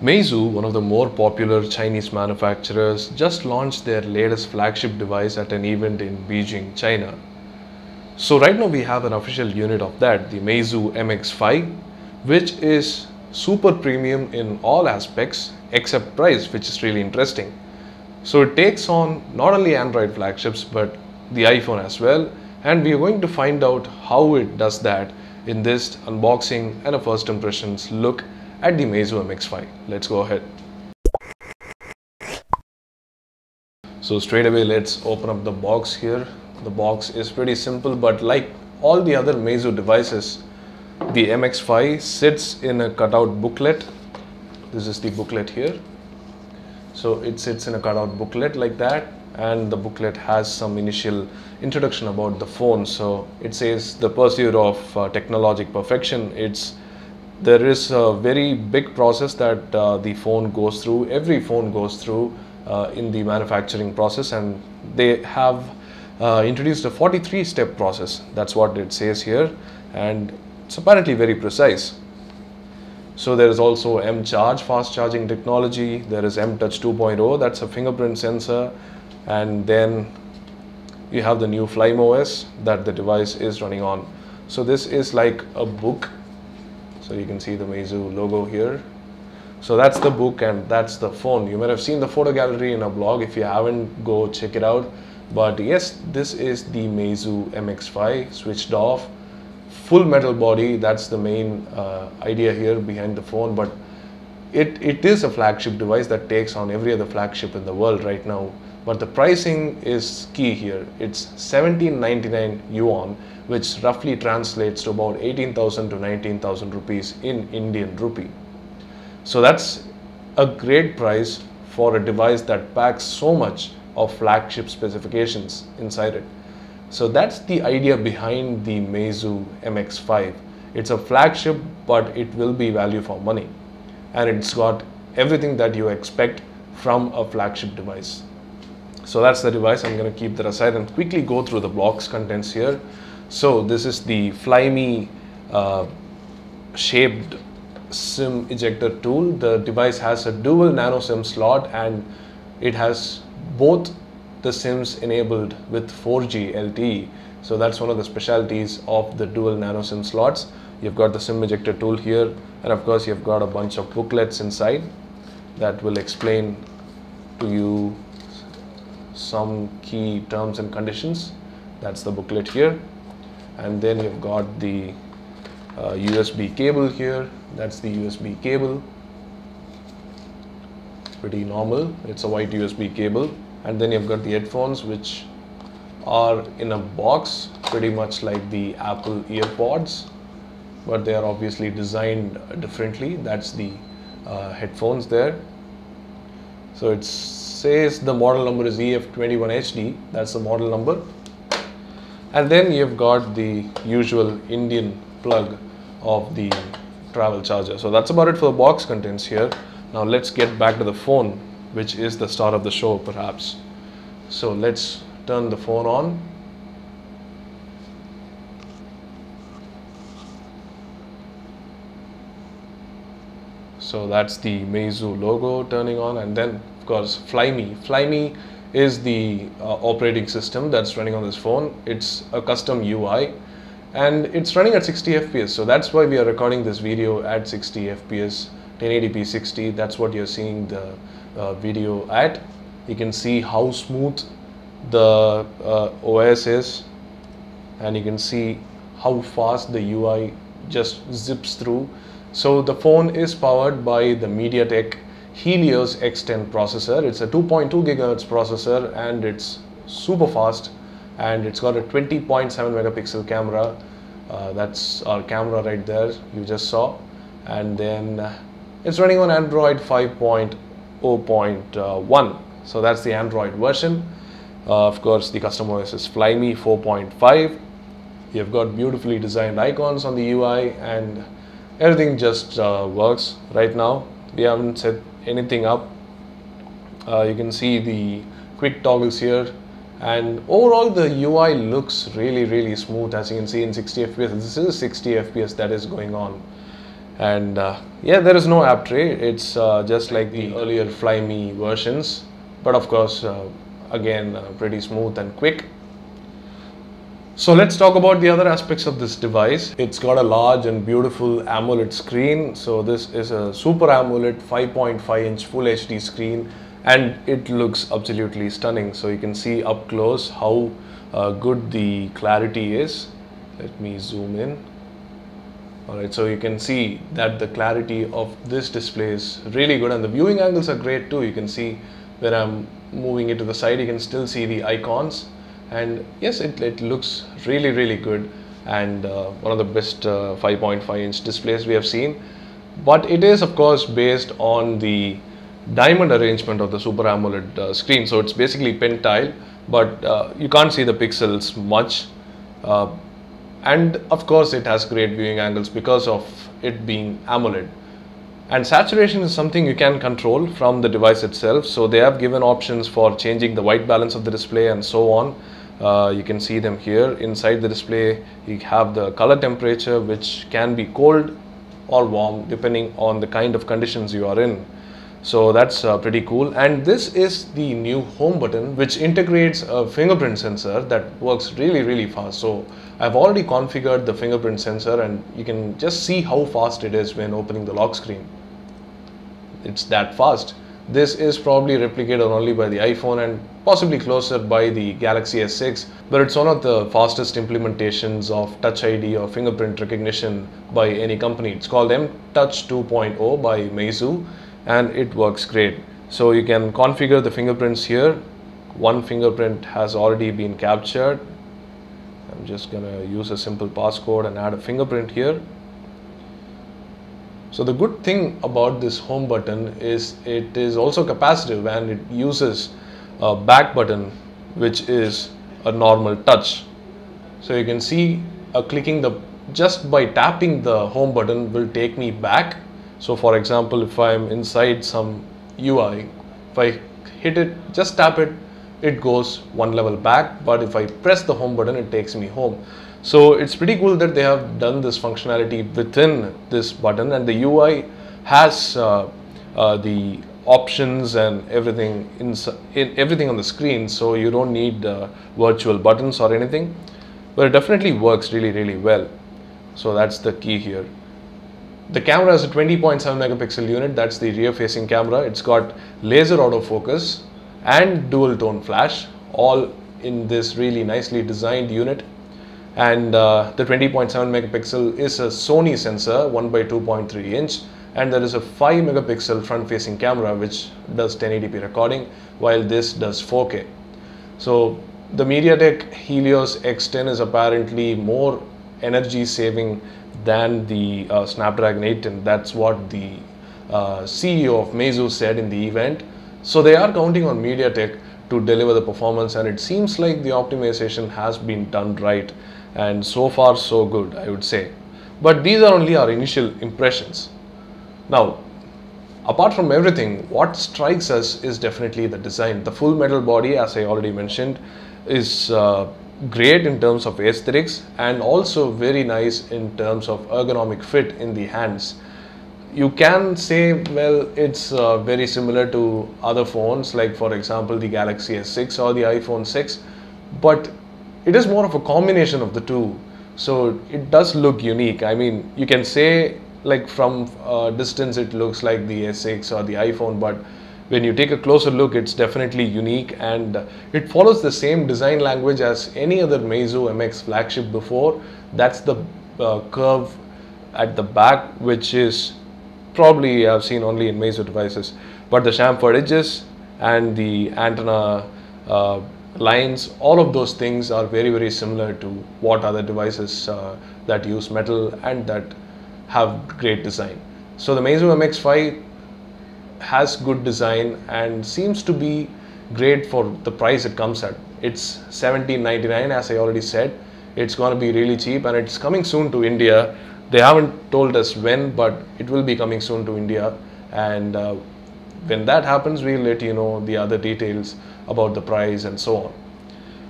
Meizu, one of the more popular Chinese manufacturers, just launched their latest flagship device at an event in Beijing, China. So right now we have an official unit of that, the Meizu MX5, which is super premium in all aspects except price, which is really interesting. So it takes on not only Android flagships but the iPhone as well, and we are going to find out how it does that in this unboxing and a first impressions look at the Meizu MX5. Let's go ahead. So straight away let's open up the box here. The box is pretty simple, but like all the other Meizu devices, the MX5 sits in a cutout booklet. This is the booklet here. So it sits in a cutout booklet like that, and the booklet has some initial introduction about the phone. So it says the pursuit of technologic perfection. There is a very big process that the phone goes through, every phone goes through in the manufacturing process, and they have introduced a 43-step process. That's what it says here, and it's apparently very precise. So there is also M-Charge fast charging technology, there is M-Touch 2.0, that's a fingerprint sensor, and then you have the new Flyme OS that the device is running on. So this is like a book. So you can see the Meizu logo here. So that's the book and that's the phone. You might have seen the photo gallery in a blog. If you haven't, go check it out. But yes, this is the Meizu MX5 switched off. Full metal body, that's the main idea here behind the phone. But it is a flagship device that takes on every other flagship in the world right now. But the pricing is key here. It's 1799 yuan, which roughly translates to about 18,000 to 19,000 rupees in Indian rupee. So that's a great price for a device that packs so much of flagship specifications inside it. So that's the idea behind the Meizu MX5. It's a flagship, but it will be value for money. And it's got everything that you expect from a flagship device. So that's the device. I'm going to keep that aside and quickly go through the box contents here. So this is the Flyme shaped SIM ejector tool. The device has a dual nano SIM slot and it has both the SIMs enabled with 4G LTE. So that's one of the specialties of the dual nano SIM slots. You've got the SIM ejector tool here, and of course you've got a bunch of booklets inside that will explain to you some key terms and conditions. That's the booklet here, and then you've got the USB cable here. That's the USB cable. Pretty normal. It's a white USB cable, and then you've got the headphones, which are in a box, pretty much like the Apple EarPods, but they are obviously designed differently. That's the headphones there. So it says the model number is EF21HD. That's the model number. And then you've got the usual Indian plug of the travel charger. So that's about it for the box contents here. Now let's get back to the phone, which is the star of the show perhaps. So let's turn the phone on. So that's the Meizu logo turning on, and then of course Flyme. Flyme is the operating system that's running on this phone. It's a custom UI and it's running at 60 FPS. So that's why we are recording this video at 60 FPS, 1080p 60. That's what you're seeing the video at. You can see how smooth the OS is, and you can see how fast the UI just zips through. So the phone is powered by the MediaTek Helios X10 processor. It's a 2.2 GHz processor and it's super fast, and it's got a 20.7 megapixel camera. That's our camera right there you just saw, and then it's running on Android 5.0.1. So that's the Android version. Of course the custom OS is Flyme 4.5. You've got beautifully designed icons on the UI and everything just works right now. We haven't set anything up. You can see the quick toggles here, and overall the UI looks really smooth. As you can see in 60 FPS, this is 60 FPS that is going on, And yeah, there is no app tray. It's just like the earlier Flyme versions, but of course again pretty smooth and quick. So let's talk about the other aspects of this device. It's got a large and beautiful AMOLED screen. So this is a Super AMOLED 5.5-inch Full HD screen, and it looks absolutely stunning. So you can see up close how good the clarity is. Let me zoom in. Alright, so you can see that the clarity of this display is really good, and the viewing angles are great too. You can see when I'm moving it to the side, you can still see the icons. And yes, it looks really good, and one of the best 5.5-inch displays we have seen. But it is of course based on the diamond arrangement of the Super AMOLED screen. So it's basically pentile, but you can't see the pixels much. And of course it has great viewing angles because of it being AMOLED. And saturation is something you can control from the device itself. So they have given options for changing the white balance of the display and so on. You can see them here. Inside the display you have the color temperature, which can be cold or warm depending on the kind of conditions you are in. So that's pretty cool. And this is the new home button, which integrates a fingerprint sensor that works really fast. So I've already configured the fingerprint sensor, and you can just see how fast it is when opening the lock screen. It's that fast. This is probably replicated only by the iPhone and possibly closer by the Galaxy S6, but it's one of the fastest implementations of Touch ID or fingerprint recognition by any company. It's called M-Touch 2.0 by Meizu, and it works great. So you can configure the fingerprints here. One fingerprint has already been captured. I'm just gonna use a simple passcode and add a fingerprint here. So the good thing about this home button is it is also capacitive, and it uses a back button, which is a normal touch. So you can see just by tapping the home button will take me back. So for example, if I'm inside some UI, if I hit it, just tap it, it goes one level back, but if I press the home button, it takes me home. So it's pretty cool that they have done this functionality within this button, and the UI has the options and everything on the screen, so you don't need virtual buttons or anything, but it definitely works really well. So that's the key here. The camera is a 20.7 megapixel unit. That's the rear facing camera. It's got laser autofocus and dual tone flash, all in this really nicely designed unit. And the 20.7 megapixel is a Sony sensor, 1/2.3 inch, and there is a 5 megapixel front facing camera which does 1080p recording, while this does 4K. So the MediaTek Helios X10 is apparently more energy saving than the Snapdragon 810. That's what the CEO of Meizu said in the event. So they are counting on MediaTek to deliver the performance, and it seems like the optimization has been done right, and so far so good, I would say. But these are only our initial impressions. Now, apart from everything, what strikes us is definitely the design. The full metal body, as I already mentioned, is great in terms of aesthetics, and also very nice in terms of ergonomic fit in the hands. You can say, well, it's very similar to other phones, like for example the Galaxy S6 or the iPhone 6, but it is more of a combination of the two. So it does look unique. I mean, you can say like from distance it looks like the S6 or the iPhone, but when you take a closer look, it's definitely unique, and it follows the same design language as any other Meizu MX flagship before. That's the curve at the back, which is probably I've seen only in Meizu devices. But the chamfered edges and the antenna lines, all of those things are very similar to what other devices that use metal and that have great design. So the Meizu MX5 has good design and seems to be great for the price it comes at. It's $1799, as I already said. It's going to be really cheap, and it's coming soon to India. They haven't told us when, but it will be coming soon to India, and when that happens, we'll let you know the other details about the price and so on.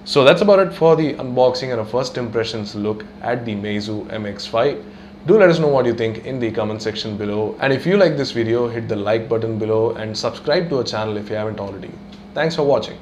So that's about it for the unboxing and a first impressions look at the Meizu MX5. Do let us know what you think in the comment section below. And if you like this video, hit the like button below and subscribe to our channel if you haven't already. Thanks for watching.